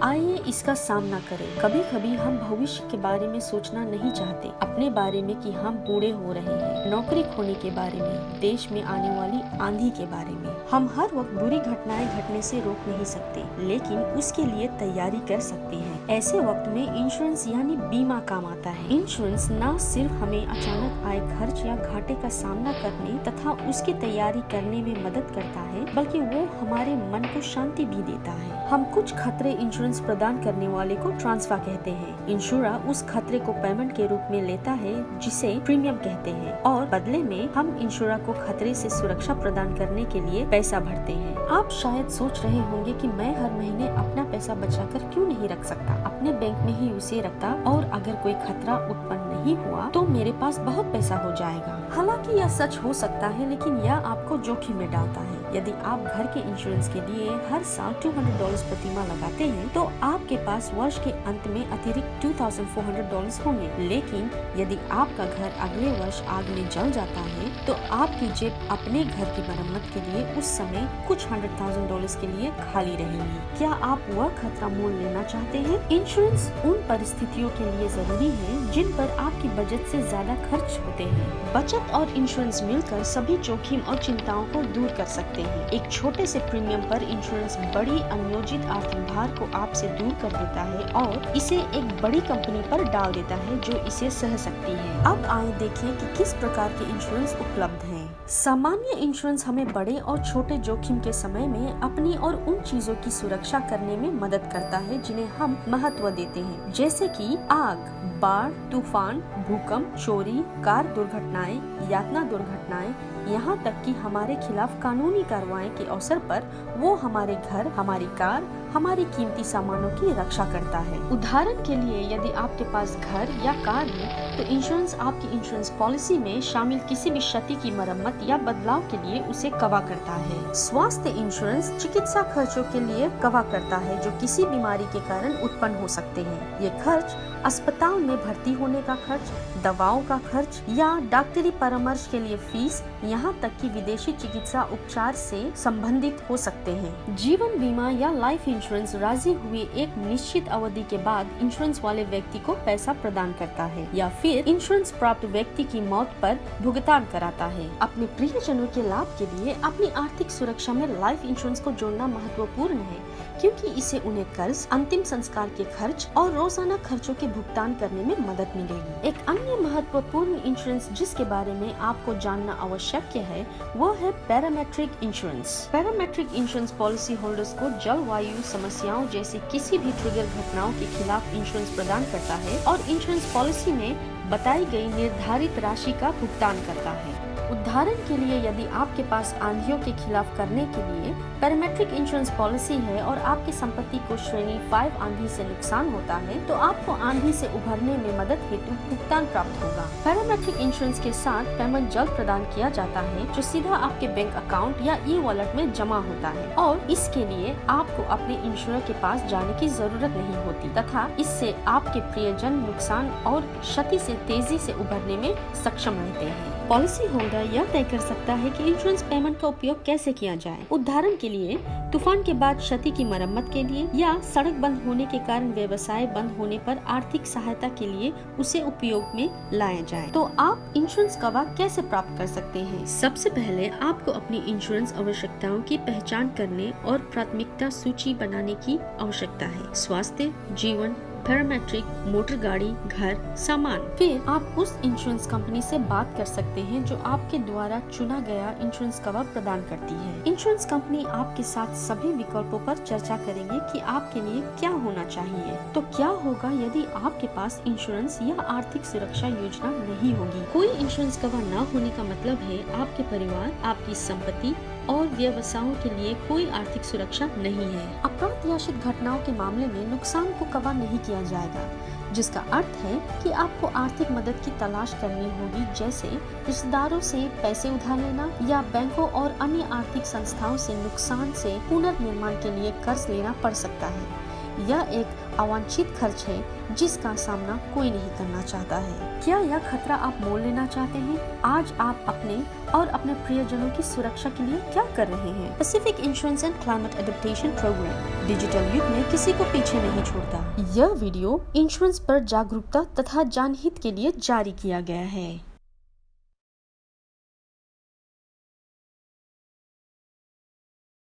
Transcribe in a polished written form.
आइए इसका सामना करें। कभी कभी हम भविष्य के बारे में सोचना नहीं चाहते, अपने बारे में कि हम बूढ़े हो रहे हैं, नौकरी खोने के बारे में, देश में आने वाली आंधी के बारे में। हम हर वक्त बुरी घटनाएं घटने से रोक नहीं सकते, लेकिन उसके लिए तैयारी कर सकते हैं। ऐसे वक्त में इंश्योरेंस यानी बीमा काम आता है। इंश्योरेंस न सिर्फ हमें अचानक आए खर्च या घाटे का सामना करने तथा उसकी तैयारी करने में मदद करता है, बल्कि वो हमारे मन को शांति भी देता है। हम कुछ खतरे इंश्योरेंस प्रदान करने वाले को ट्रांसफर कहते हैं। इंश्योरर उस खतरे को पेमेंट के रूप में लेता है, जिसे प्रीमियम कहते हैं, और बदले में हम इंश्योरर को खतरे से सुरक्षा प्रदान करने के लिए पैसा भरते हैं। आप शायद सोच रहे होंगे कि मैं हर महीने अपना पैसा बचाकर क्यों नहीं रख सकता, अपने बैंक में ही उसे रखता, और अगर कोई खतरा उत्पन्न नहीं हुआ तो मेरे पास बहुत पैसा हो जाएगा। हालांकि यह सच हो सकता है, लेकिन यह आपको जोखिम में डालता है। यदि आप घर के इंश्योरेंस के लिए हर साल $200 प्रति माह लगाते हैं, तो आपके पास वर्ष के अंत में अतिरिक्त $2,400 होंगे। लेकिन यदि आपका घर अगले वर्ष आग में जल जाता है, तो आपकी जेब अपने घर की मरम्मत के लिए उस समय कुछ $100,000 के लिए खाली रहेगी। क्या आप वह खतरा मोल लेना चाहते हैं? इंश्योरेंस उन परिस्थितियों के लिए जरूरी है जिन पर आपकी बजट से ज्यादा खर्च होते हैं। बचत और इंश्योरेंस मिलकर सभी जोखिम और चिंताओं को दूर कर सकते हैं। एक छोटे से प्रीमियम पर इंश्योरेंस बड़ी अनियोजित आर्थिक भार को आपसे दूर कर देता है और इसे एक बड़ी कंपनी पर डाल देता है जो इसे सह सकती है। अब आए देखें कि किस प्रकार के इंश्योरेंस उपलब्ध हैं। सामान्य इंश्योरेंस हमें बड़े और छोटे जोखिम के समय में अपनी और उन चीजों की सुरक्षा करने में मदद करता है जिन्हें हम महत्व देते हैं, जैसे कि आग, बाढ़, तूफान, भूकंप, चोरी, कार दुर्घटनाएं, यातना दुर्घटनाएं, यहाँ तक कि हमारे खिलाफ कानूनी कार्रवाई के अवसर पर वो हमारे घर, हमारी कार, हमारी कीमती सामानों की रक्षा करता है। उदाहरण के लिए, यदि आपके पास घर या कार है, तो इंश्योरेंस आपकी इंश्योरेंस पॉलिसी में शामिल किसी भी क्षति की मरम्मत या बदलाव के लिए उसे कवर करता है। स्वास्थ्य इंश्योरेंस चिकित्सा खर्चों के लिए कवर करता है जो किसी बीमारी के कारण उत्पन्न हो सकते हैं। ये खर्च अस्पताल में भर्ती होने का खर्च, दवाओं का खर्च या डॉक्टरी परामर्श के लिए फीस, यहाँ तक कि विदेशी चिकित्सा उपचार से संबंधित हो सकते हैं। जीवन बीमा या लाइफ इंश्योरेंस राजी हुए एक निश्चित अवधि के बाद इंश्योरेंस वाले व्यक्ति को पैसा प्रदान करता है या फिर इंश्योरेंस प्राप्त व्यक्ति की मौत पर भुगतान कराता है। अपने प्रियजनों के लाभ के लिए अपनी आर्थिक सुरक्षा में लाइफ इंश्योरेंस को जोड़ना महत्वपूर्ण है, क्योंकि इससे उन्हें कर्ज, अंतिम संस्कार के खर्च और रोजाना खर्चों के भुगतान करने में मदद मिलेगी। एक अन्य महत्वपूर्ण इंश्योरेंस जिसके बारे में आपको जानना आवश्यक है, वो है parametric insurance. Parametric insurance policy holders को जलवायु समस्याओं जैसी किसी भी ट्रिगर घटनाओं के खिलाफ इंश्योरेंस प्रदान करता है और इंश्योरेंस पॉलिसी में बताई गई निर्धारित राशि का भुगतान करता है। उदाहरण के लिए, यदि आपके पास आंधियों के खिलाफ करने के लिए पैरामेट्रिक इंश्योरेंस पॉलिसी है और आपकी संपत्ति को श्रेणी 5 आंधी से नुकसान होता है, तो आपको आंधी से उभरने में मदद हेतु भुगतान प्राप्त होगा। पैरामेट्रिक इंश्योरेंस के साथ पेमेंट जल्द प्रदान किया जाता है, जो सीधा आपके बैंक अकाउंट या ई वॉलेट में जमा होता है, और इसके लिए आपको अपने इंश्योरर के पास जाने की जरूरत नहीं होती तथा इससे आपके प्रियजन नुकसान और क्षति से तेजी से उभरने में सक्षम रहते हैं। पॉलिसी होल्डर यह तय कर सकता है कि इंश्योरेंस पेमेंट का उपयोग कैसे किया जाए। उदाहरण के लिए, तूफान के बाद क्षति की मरम्मत के लिए या सड़क बंद होने के कारण व्यवसाय बंद होने पर आर्थिक सहायता के लिए उसे उपयोग में लाया जाए। तो आप इंश्योरेंस कवर कैसे प्राप्त कर सकते हैं? सबसे पहले आपको अपनी इंश्योरेंस आवश्यकताओं की पहचान करने और प्राथमिकता सूची बनाने की आवश्यकता है। स्वास्थ्य, जीवन, पैरामेट्रिक, मोटर गाड़ी, घर, सामान। फिर आप उस इंश्योरेंस कंपनी से बात कर सकते हैं जो आपके द्वारा चुना गया इंश्योरेंस कवर प्रदान करती है। इंश्योरेंस कंपनी आपके साथ सभी विकल्पों पर चर्चा करेंगे कि आपके लिए क्या होना चाहिए। तो क्या होगा यदि आपके पास इंश्योरेंस या आर्थिक सुरक्षा योजना नहीं होगी? कोई इंश्योरेंस कवर न होने का मतलब है आपके परिवार, आपकी संपत्ति और व्यवसायों के लिए कोई आर्थिक सुरक्षा नहीं है। अप्रत्याशित घटनाओं के मामले में नुकसान को कवर नहीं किया जाएगा, जिसका अर्थ है कि आपको आर्थिक मदद की तलाश करनी होगी, जैसे रिश्तेदारों से पैसे उधार लेना या बैंकों और अन्य आर्थिक संस्थाओं से नुकसान से पुनर्निर्माण के लिए कर्ज लेना पड़ सकता है। यह एक अवांछित खर्च है जिसका सामना कोई नहीं करना चाहता है। क्या यह खतरा आप मोल लेना चाहते हैं? आज आप अपने और अपने प्रियजनों की सुरक्षा के लिए क्या कर रहे हैं? Pacific insurance and climate adaptation programme digital युग में किसी को पीछे नहीं छोड़ता। यह वीडियो इंश्योरेंस पर जागरूकता तथा जनहित के लिए जारी किया गया है।